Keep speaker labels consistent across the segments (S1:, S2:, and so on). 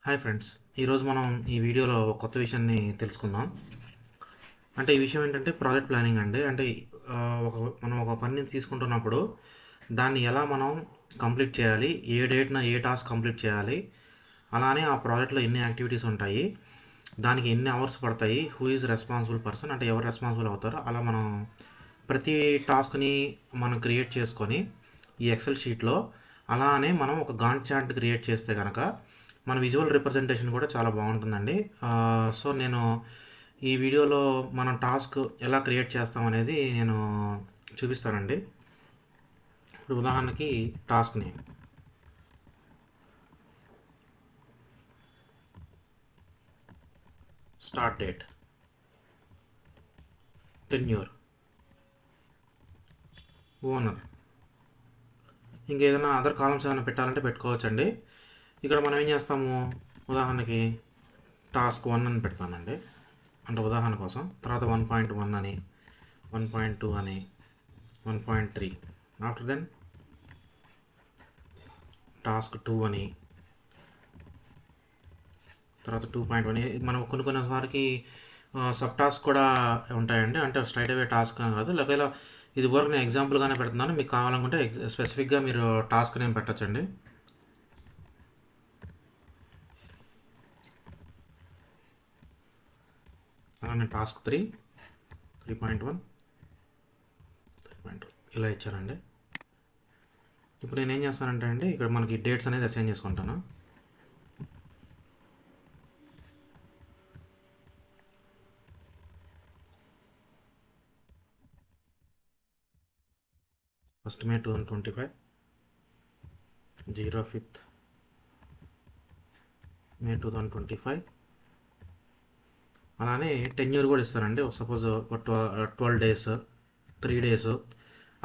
S1: Hi friends, ఈరోజు మనం ఈ వీడియోలో ఒక కొత్త విషయాన్ని తెలుసుకుందాం. అంటే ఈ విషయం ఏంటంటే ప్రాజెక్ట్ ప్లానింగ్ అండి. అంటే ఆ, మనం ఒక పనిని తీసుకుంటున్నప్పుడు దాన్ని ఎలా మనం కంప్లీట్ చేయాలి, ఏ డేట్న ఏ టాస్క్ కంప్లీట్ చేయాలి, అలానే ఆ ప్రాజెక్ట్లో ఎన్ని యాక్టివిటీస్ ఉంటాయి, దానికి ఎన్ని అవర్స్ పడతాయి, హూ ఈజ్ రెస్పాన్సిబుల్ పర్సన్ అంటే ఎవరు రెస్పాన్సిబుల్ అవుతారో అలా మనం ప్రతి టాస్క్ని మనం క్రియేట్ చేసుకొని ఈ ఎక్సెల్ షీట్లో అలానే మనం ఒక గాంట్ చార్ట్ క్రియేట్ చేస్తే కనుక మన విజువల్ రిప్రజెంటేషన్ కూడా చాలా బాగుంటుందండి. సో నేను ఈ వీడియోలో మనం టాస్క్ ఎలా క్రియేట్ చేస్తాం అనేది నేను చూపిస్తానండి. ఇప్పుడు ఉదాహరణకి task name, start date, tenure, owner, ఇంకేదైనా అదర్ కాలమ్స్ ఏమైనా పెట్టాలంటే పెట్టుకోవచ్చండి. ఇక్కడ మనం ఏం చేస్తాము, ఉదాహరణకి టాస్క్ 1 అని పెడతానండి, అంటే ఉదాహరణ కోసం. తర్వాత 1.1 అని, 1.2 అని, 1.3, ఆఫ్టర్ దెన్ టాస్క్ 2 అని, తర్వాత 2.1. మనం కొన్నిసారికి సబ్ టాస్క్ కూడా ఉంటాయండి. అంటే స్ట్రైట్ అవే టాస్క్ అని కాదు, లేదా ఇది వరకు నేను ఎగ్జాంపుల్గానే పెడుతున్నాను. మీకు కావాలనుకుంటే స్పెసిఫిక్గా మీరు టాస్క్ నేమ్ పెట్టచ్చండి. అలానే టాస్క్ 3, 3.1, 3.2 ఇలా ఇచ్చారండి. ఇప్పుడు నేను ఏం చేస్తానంటే అండి, ఇక్కడ మనకి డేట్స్ అనేది అసైన్ చేసుకుంటాను. ఫస్ట్ మే 2025, 05th మే 2025. అలానే టెన్యూర్ కూడా ఇస్తానండి. సపోజ్ 12 డేస్, 3 డేస్,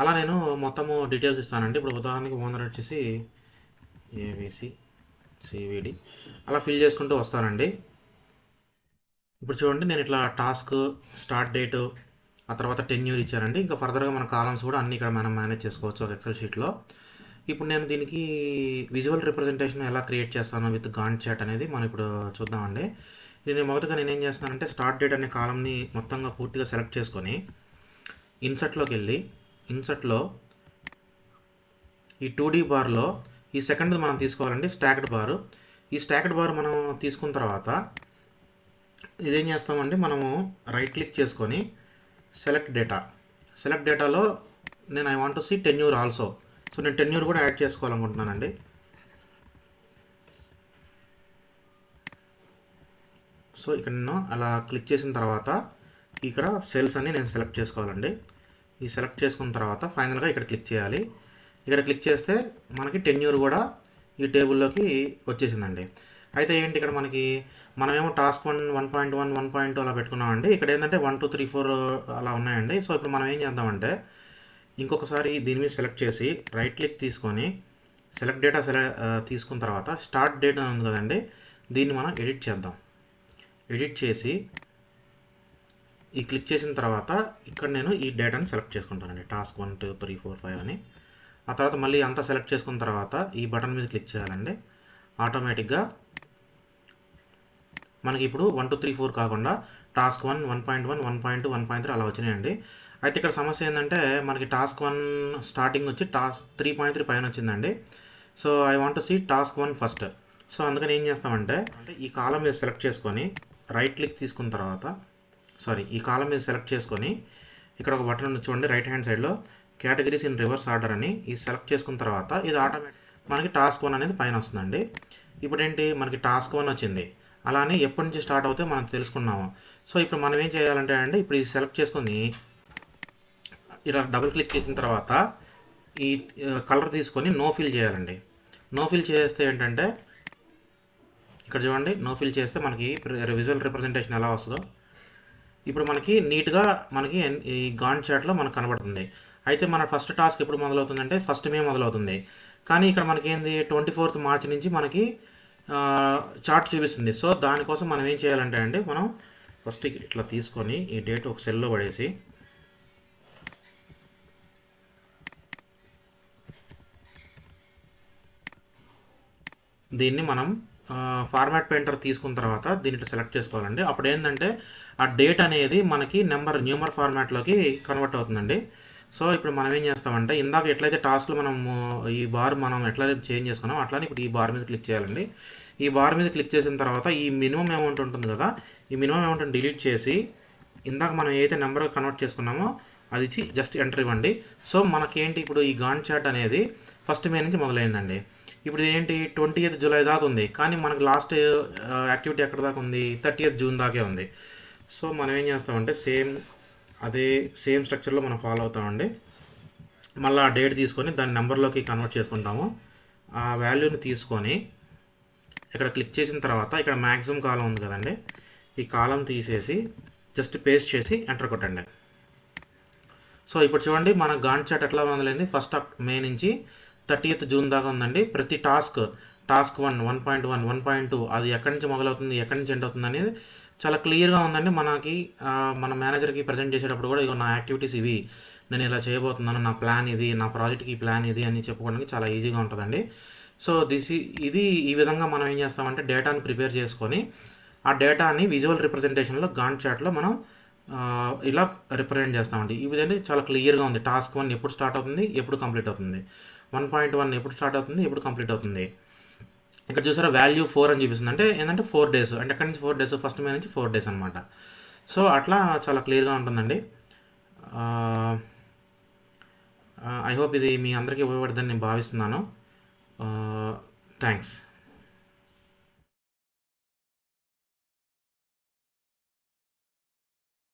S1: అలా నేను మొత్తము డీటెయిల్స్ ఇస్తానండి. ఇప్పుడు ఉదాహరణకి ఓనర్ వచ్చేసి ఏవిసి సివిడి అలా ఫిల్ చేసుకుంటూ వస్తానండి. ఇప్పుడు చూడండి, నేను ఇట్లా టాస్క్, స్టార్ట్ డేటు, ఆ తర్వాత టెన్యూర్ ఇచ్చానండి. ఇంకా ఫర్దర్గా మన కాలమ్స్ కూడా అన్ని ఇక్కడ మనం మేనేజ్ చేసుకోవచ్చు ఒక ఎక్సెల్ షీట్లో. ఇప్పుడు నేను దీనికి విజువల్ రిప్రజెంటేషన్ ఎలా క్రియేట్ చేస్తాను విత్ గాంట్ చాట్ అనేది మనం ఇప్పుడు చూద్దామండి. మొదటగా నేను ఏం చేస్తున్నానంటే, స్టార్ట్ డేట్ అనే కాలమ్ని మొత్తంగా పూర్తిగా సెలెక్ట్ చేసుకొని ఇన్సర్ట్లోకి వెళ్ళి, ఇన్సర్ట్లో ఈ 2D బార్లో ఈ సెకండ్ మనం తీసుకోవాలండి, స్టాక్డ్ బారు. ఈ స్టాక్డ్ బార్ మనం తీసుకున్న తర్వాత ఇదేం చేస్తామండి, మనము రైట్ క్లిక్ చేసుకొని సెలెక్ట్ డేటా, సెలెక్ట్ డేటాలో నేను I want to see tenure also. So నేను టెన్యూర్ కూడా యాడ్ చేసుకోవాలనుకుంటున్నానండి. సో ఇక్కడ నేను అలా క్లిక్ చేసిన తర్వాత ఇక్కడ సెల్స్ అన్ని నేను సెలెక్ట్ చేసుకోవాలండి. ఈ సెలెక్ట్ చేసుకున్న తర్వాత ఫైనల్గా ఇక్కడ క్లిక్ చేయాలి. ఇక్కడ క్లిక్ చేస్తే మనకి టెన్యూర్ కూడా ఈ టేబుల్లోకి వచ్చేసిందండి. అయితే ఏంటి, ఇక్కడ మనమేమో టాస్క్ 1, 1.1, 1.2 అలా పెట్టుకున్నామండి. ఇక్కడ ఏంటంటే 1, 2, 3, 4 అలా ఉన్నాయండి. సో ఇప్పుడు మనం ఏం చేద్దామంటే, ఇంకొకసారి దీని మీద సెలెక్ట్ చేసి రైట్ క్లిక్ తీసుకొని సెలెక్ట్ డేటా తీసుకున్న తర్వాత స్టార్ట్ డేట్ ఉంది కదండి, దీన్ని మనం ఎడిట్ చేద్దాం. ఎడిట్ చేసి ఈ క్లిక్ చేసిన తర్వాత ఇక్కడ నేను ఈ డేటాని సెలెక్ట్ చేసుకుంటానండి, టాస్క్ 1, 2, 3, 4, 5 అని. ఆ తర్వాత మళ్ళీ అంతా సెలెక్ట్ చేసుకున్న తర్వాత ఈ బటన్ మీద క్లిక్ చేయాలండి. ఆటోమేటిక్గా మనకి ఇప్పుడు 1, 2, 3, 4 కాకుండా టాస్క్ 1, 1.1, 1.2, 1.3 అలా వచ్చినాయండి. అయితే ఇక్కడ సమస్య ఏంటంటే, మనకి టాస్క్ 1 స్టార్టింగ్ వచ్చి టాస్క్ 3.3 పైన వచ్చిందండి. So I want to see task 1 first. So అందుకని ఏం చేస్తామంటే, ఈ కాలం మీద సెలెక్ట్ చేసుకొని రైట్ క్లిక్ తీసుకున్న తర్వాత, ఈ కాలం మీద సెలెక్ట్ చేసుకొని ఇక్కడ ఒక బటన్ ఉంది చూడండి, రైట్ హ్యాండ్ సైడ్లో కేటగిరీస్ ఇన్ రివర్స్ ఆర్డర్ అని. ఈ సెలెక్ట్ చేసుకున్న తర్వాత ఇది ఆటోమేటిక్ మనకి టాస్క్ 1 అనేది పైన వస్తుందండి. ఇప్పుడు ఏంటి, మనకి టాస్క్ 1 వచ్చింది. అలానే ఎప్పటి నుంచి స్టార్ట్ అవుతే మనం తెలుసుకున్నాము. సో ఇప్పుడు మనం ఏం చేయాలంటే అండి, ఇప్పుడు ఇది సెలెక్ట్ చేసుకొని ఇలా డబుల్ క్లిక్ చేసిన తర్వాత ఈ కలర్ తీసుకొని నో ఫిల్ చేయాలండి. నో ఫిల్ చేస్తే ఏంటంటే, ఇక్కడ చూడండి, నో ఫిల్ చేస్తే మనకి విజువల్ రిప్రజెంటేషన్ ఎలా వస్తుందో ఇప్పుడు మనకి నీట్గా మనకి ఈ గాంట్ చార్ట్లో మనకు కనబడుతుంది. అయితే మన ఫస్ట్ టాస్క్ ఎప్పుడు మొదలవుతుందంటే 1st మే మొదలవుతుంది. కానీ ఇక్కడ మనకి ఏంది 24th మార్చ్ నుంచి మనకి చార్ట్ చూపిస్తుంది. సో దానికోసం మనం ఏం చేయాలంటే అండి, మనం ఫస్ట్ ఇట్లా తీసుకొని ఈ డేట్ ఒక సెల్లో పడేసి దీన్ని మనం ఫార్మాట్ పెయింటర్ తీసుకున్న తర్వాత దీంట్లో సెలెక్ట్ చేసుకోవాలండి. అప్పుడు ఏంటంటే ఆ డేట్ అనేది మనకి న్యూమర్ ఫార్మాట్లోకి కన్వర్ట్ అవుతుందండి. సో ఇప్పుడు మనం ఏం చేస్తామంటే ఇందాక ఎట్లయితే టాస్క్లో మనము ఈ బార్ మనం ఎట్లయితే చేంజ్ చేసుకున్నాం అట్లానే ఇప్పుడు ఈ బార్ మీద క్లిక్ చేయాలండి. ఈ బార్ మీద క్లిక్ చేసిన తర్వాత ఈ మినిమం అమౌంట్ ఉంటుంది కదా, ఈ మినిమం అమౌంట్ని డిలీట్ చేసి ఇందాక మనం ఏదైతే నెంబర్ కన్వర్ట్ చేసుకున్నామో అది ఇచ్చి జస్ట్ ఎంటర్ ఇవ్వండి. సో మనకేంటి ఇప్పుడు ఈ గాన్ చార్ట్ అనేది 1st మే నుంచి మొదలైందండి. ఇప్పుడు ఏంటి 20th జూలై దాకా ఉంది, కానీ మనకు లాస్ట్ యాక్టివిటీ ఎక్కడ దాకా ఉంది, 30th జూన్ దాకే ఉంది. సో మనం ఏం చేస్తామంటే సేమ్ స్ట్రక్చర్లో మనం ఫాలో అవుతామండి. మళ్ళీ ఆ డేట్ తీసుకొని దాని నెంబర్లోకి కన్వర్ట్ చేసుకుంటాము. ఆ వాల్యూని తీసుకొని ఇక్కడ క్లిక్ చేసిన తర్వాత ఇక్కడ మ్యాక్సిమం కాలం ఉంది కదండి, ఈ కాలం తీసేసి జస్ట్ పేస్ట్ చేసి ఎంటర్ కొట్టండి. సో ఇప్పుడు చూడండి మన గాంట్ చార్ట్ ఎట్లా మొదలైంది, 1st మే నుంచి 30th జూన్ దాకా ఉందండి. ప్రతి టాస్క్ 1, 1.1, 1.2 అది ఎక్కడి నుంచి మొదలవుతుంది, ఎక్కడి నుంచి ఎండ్ అవుతుంది అనేది చాలా క్లియర్గా ఉందండి. మనకి మన మేనేజర్కి ప్రజెంట్ చేసేటప్పుడు కూడా ఇగో నా యాక్టివిటీస్ ఇవి, నేను ఇలా చేయబోతున్నాను, నా ప్లాన్ ఇది, నా ప్రాజెక్ట్కి ప్లాన్ ఇది అని చెప్పుకోవడానికి చాలా ఈజీగా ఉంటుందండి. సో ఇది ఈ విధంగా మనం ఏం చేస్తామంటే డేటాని ప్రిపేర్ చేసుకొని ఆ డేటాని విజువల్ రిప్రజెంటేషన్లో గాంట్ చార్ట్లో మనం ఇలా రిప్రజెంట్ చేస్తామండి. ఈ విధంగా చాలా క్లియర్గా ఉంది. టాస్క్ 1 ఎప్పుడు స్టార్ట్ అవుతుంది, ఎప్పుడు కంప్లీట్ అవుతుంది, 1.1 ఎప్పుడు స్టార్ట్ అవుతుంది, ఎప్పుడు కంప్లీట్ అవుతుంది. ఇక్కడ చూసారా వాల్యూ 4 అని చూపిస్తుంది, అంటే ఏంటంటే 4 డేస్, అంటే ఎక్కడి నుంచి 4 డేస్, 1st మే నుంచి 4 డేస్ అనమాట. సో అట్లా చాలా క్లియర్గా ఉంటుందండి. ఐ హోప్ ఇది మీ అందరికీ ఉపయోగపడుతుందని నేను భావిస్తున్నాను. థ్యాంక్స్.